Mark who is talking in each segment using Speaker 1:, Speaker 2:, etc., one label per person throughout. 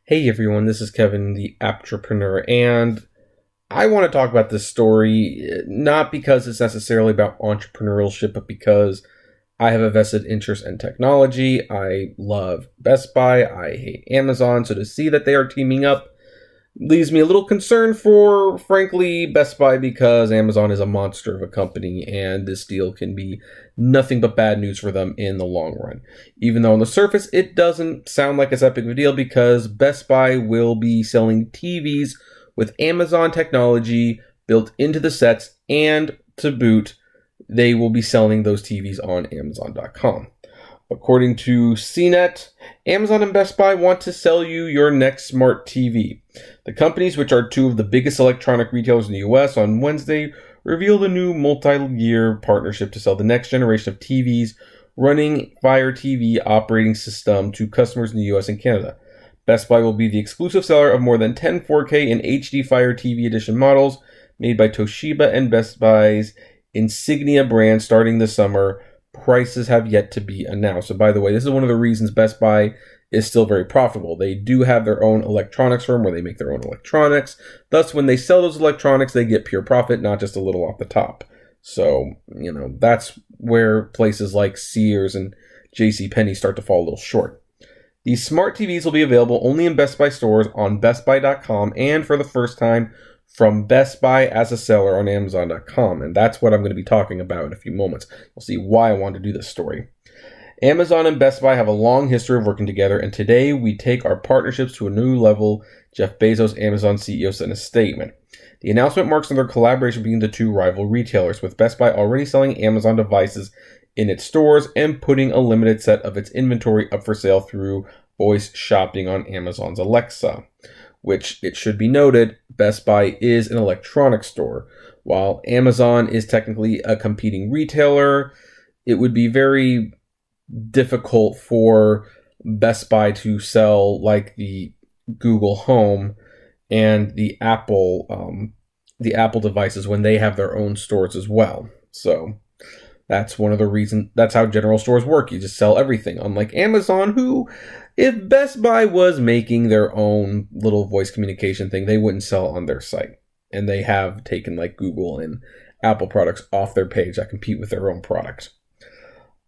Speaker 1: Hey everyone, this is Kevin, the Entrepreneur, and I want to talk about this story not because it's necessarily about entrepreneurship, but because I have a vested interest in technology. I love Best Buy, I hate Amazon, so to see that they are teaming up leaves me a little concerned for, frankly, Best Buy, because Amazon is a monster of a company and this deal can be nothing but bad news for them in the long run. Even though on the surface it doesn't sound like it's that big of a deal, because Best Buy will be selling TVs with Amazon technology built into the sets, and to boot, they will be selling those TVs on Amazon.com. According to CNET, Amazon and Best Buy want to sell you your next smart TV. The companies, which are two of the biggest electronic retailers in the US, on Wednesday revealed a new multi-year partnership to sell the next generation of TVs running Fire TV operating system to customers in the US and Canada. Best Buy will be the exclusive seller of more than 10 4K and HD Fire TV edition models made by Toshiba and Best Buy's Insignia brand starting this summer. Prices have yet to be announced. So by the way, this is one of the reasons Best Buy is still very profitable. They do have their own electronics firm where they make their own electronics. Thus, when they sell those electronics, they get pure profit, not just a little off the top. So, that's where places like Sears and JCPenney start to fall a little short. These smart TVs will be available only in Best Buy stores on BestBuy.com and for the first time from Best Buy as a seller on Amazon.com. And that's what I'm going to be talking about in a few moments. You'll see why I want to do this story. Amazon and Best Buy have a long history of working together, and today we take our partnerships to a new level, Jeff Bezos, Amazon CEO, said in a statement. The announcement marks another collaboration between the two rival retailers, with Best Buy already selling Amazon devices in its stores and putting a limited set of its inventory up for sale through voice shopping on Amazon's Alexa. Which, it should be noted, Best Buy is an electronics store. While Amazon is technically a competing retailer, it would be very difficult for Best Buy to sell like the Google Home and the Apple devices when they have their own stores as well. So that's one of the reasons. That's how general stores work. You just sell everything. Unlike Amazon, who, if Best Buy was making their own little voice communication thing, they wouldn't sell on their site. And they have taken like Google and Apple products off their page that compete with their own products.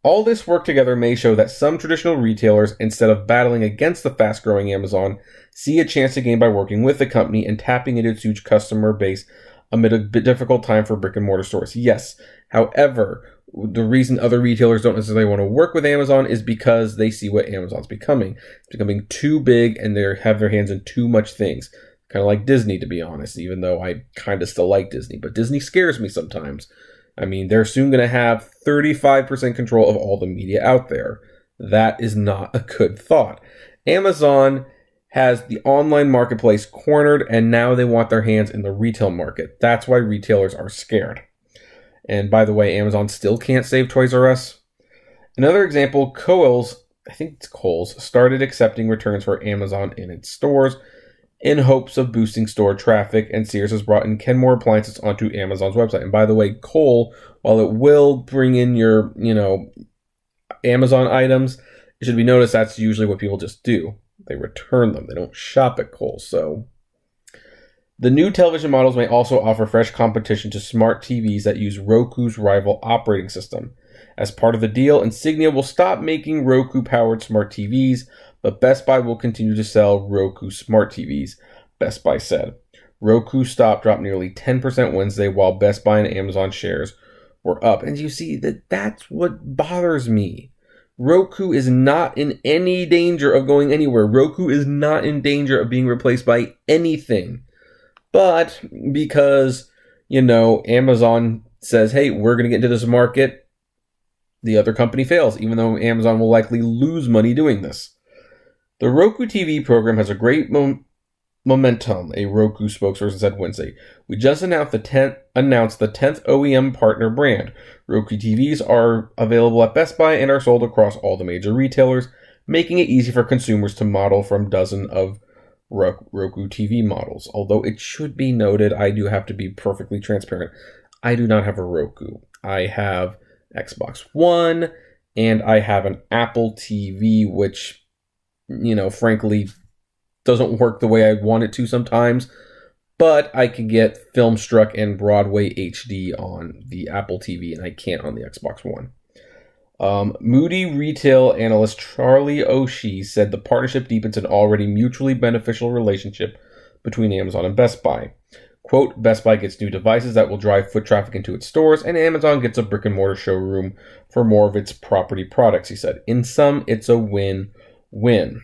Speaker 1: All this work together may show that some traditional retailers, instead of battling against the fast-growing Amazon, see a chance to gain by working with the company and tapping into its huge customer base amid a bit difficult time for brick-and-mortar stores. Yes, however, the reason other retailers don't necessarily want to work with Amazon is because they see what Amazon's becoming. It's becoming too big and they have their hands in too much things. Kind of like Disney, to be honest, even though I kind of still like Disney. But Disney scares me sometimes. I mean, they're soon going to have 35% control of all the media out there. That is not a good thought. Amazon has the online marketplace cornered, and now they want their hands in the retail market. That's why retailers are scared. And by the way, Amazon still can't save Toys R Us. Another example, Kohl's started accepting returns for Amazon in its stores in hopes of boosting store traffic, and Sears has brought in Kenmore appliances onto Amazon's website. And by the way, Kohl, while it will bring in your, Amazon items, it should be noticed that's usually what people just do. They return them. They don't shop at Kohl. So the new television models may also offer fresh competition to smart TVs that use Roku's rival operating system. As part of the deal, Insignia will stop making Roku-powered smart TVs, but Best Buy will continue to sell Roku smart TVs, Best Buy said. Roku stock dropped nearly 10% Wednesday, while Best Buy and Amazon shares were up. And you see, that's what bothers me. Roku is not in any danger of going anywhere. Roku is not in danger of being replaced by anything. But because, Amazon says, hey, we're going to get into this market, the other company fails, even though Amazon will likely lose money doing this. The Roku TV program has a great momentum, a Roku spokesperson said Wednesday. We just announced the 10th OEM partner brand. Roku TVs are available at Best Buy and are sold across all the major retailers, making it easy for consumers to model from dozens of Roku TV models. Although it should be noted, I do have to be perfectly transparent. I do not have a Roku. I have Xbox One, and I have an Apple TV, which, frankly, doesn't work the way I want it to sometimes, but I can get Filmstruck and Broadway HD on the Apple TV, and I can't on the Xbox One. Moody retail analyst Charlie Oshie said the partnership deepens an already mutually beneficial relationship between Amazon and Best Buy. Quote, Best Buy gets new devices that will drive foot traffic into its stores, and Amazon gets a brick-and-mortar showroom for more of its property products, he said. In sum, it's a win-win.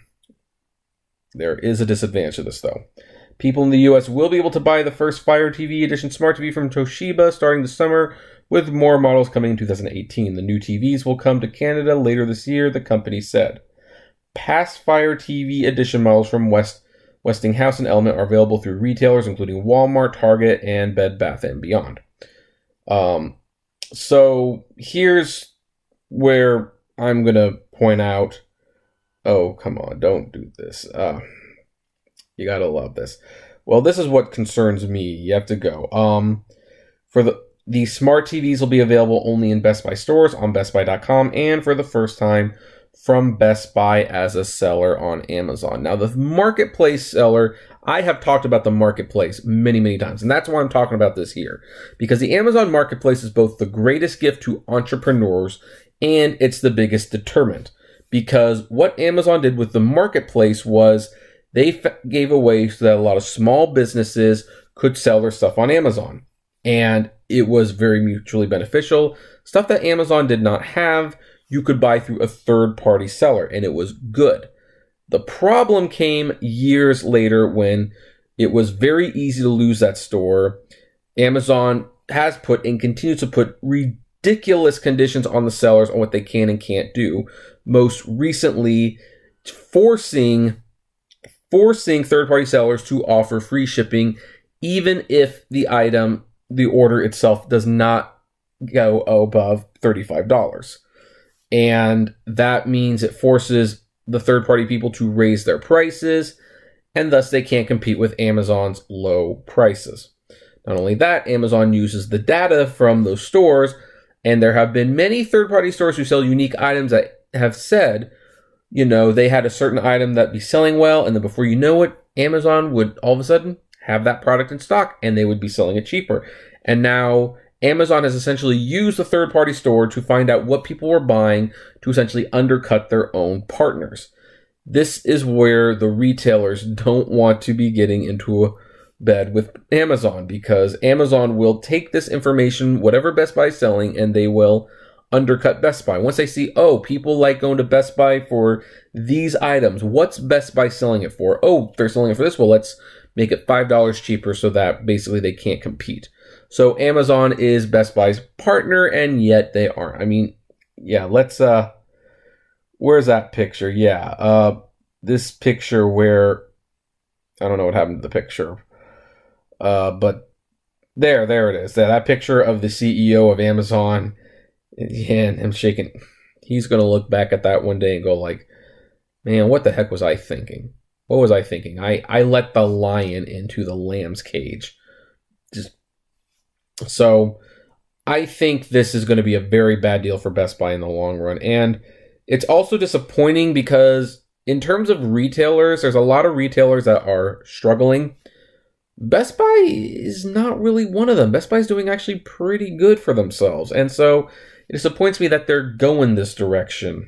Speaker 1: There is a disadvantage to this, though. People in the U.S. will be able to buy the first Fire TV Edition Smart TV from Toshiba starting this summer, with more models coming in 2018. The new TVs will come to Canada later this year, the company said. Past Fire TV Edition models from Westinghouse and Element are available through retailers including Walmart, Target, and Bed Bath & Beyond. So here's where I'm going to point out, oh, come on, don't do this. You got to love this. Well, this is what concerns me. You have to go. For the smart TVs will be available only in Best Buy stores on BestBuy.com and for the first time from Best Buy as a seller on Amazon. Now, the marketplace seller, I have talked about the marketplace many, many times, and that's why I'm talking about this here. Because the Amazon marketplace is both the greatest gift to entrepreneurs and it's the biggest deterrent. Because what Amazon did with the marketplace was they gave away so that a lot of small businesses could sell their stuff on Amazon. And it was very mutually beneficial. Stuff that Amazon did not have, you could buy through a third-party seller, and it was good. The problem came years later when it was very easy to lose that store. Amazon has put and continues to put ridiculous conditions on the sellers on what they can and can't do. Most recently, forcing third-party sellers to offer free shipping, even if the order itself does not go above $35. And that means it forces the third-party people to raise their prices, and thus they can't compete with Amazon's low prices. Not only that, Amazon uses the data from those stores, and there have been many third-party stores who sell unique items that have said, you know, they had a certain item that be selling well, and then before you know it, Amazon would all of a sudden have that product in stock, and they would be selling it cheaper. And now Amazon has essentially used the third-party store to find out what people were buying to essentially undercut their own partners. This is where the retailers don't want to be getting into a bed with Amazon, because Amazon will take this information, whatever Best Buy is selling, and they will undercut Best Buy. Once they see, oh, people like going to Best Buy for these items. What's Best Buy selling it for? Oh, they're selling it for this. Well, let's make it $5 cheaper so that basically they can't compete. So Amazon is Best Buy's partner, and yet they aren't. I mean, yeah, let's, where's that picture? Yeah, this picture where, I don't know what happened to the picture, but there it is. That picture of the CEO of Amazon, and him shaking. He's going to look back at that one day and go like, man, what the heck was I thinking? What was I thinking? I let the lion into the lamb's cage. So I think this is going to be a very bad deal for Best Buy in the long run. And it's also disappointing because in terms of retailers, there's a lot of retailers that are struggling. Best Buy is not really one of them. Best Buy is doing actually pretty good for themselves. And so it disappoints me that they're going this direction.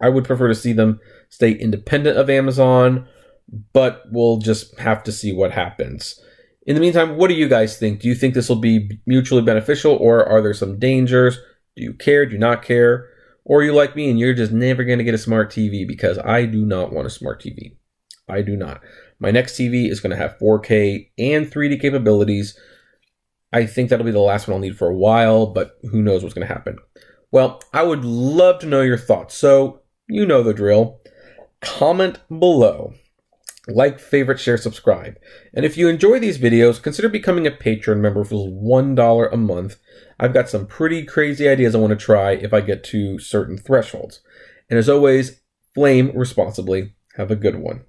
Speaker 1: I would prefer to see them stay independent of Amazon, but we'll just have to see what happens. In the meantime, what do you guys think? Do you think this will be mutually beneficial, or are there some dangers? Do you care? Do you not care? Or are you like me and you're just never going to get a smart TV? Because I do not want a smart TV. I do not. My next TV is going to have 4K and 3D capabilities. I think that'll be the last one I'll need for a while, but who knows what's going to happen. Well, I would love to know your thoughts. So, you know the drill. Comment below. Like, favorite, share, subscribe. And if you enjoy these videos, consider becoming a Patreon member for $1 a month. I've got some pretty crazy ideas I want to try if I get to certain thresholds. And as always, flame responsibly. Have a good one.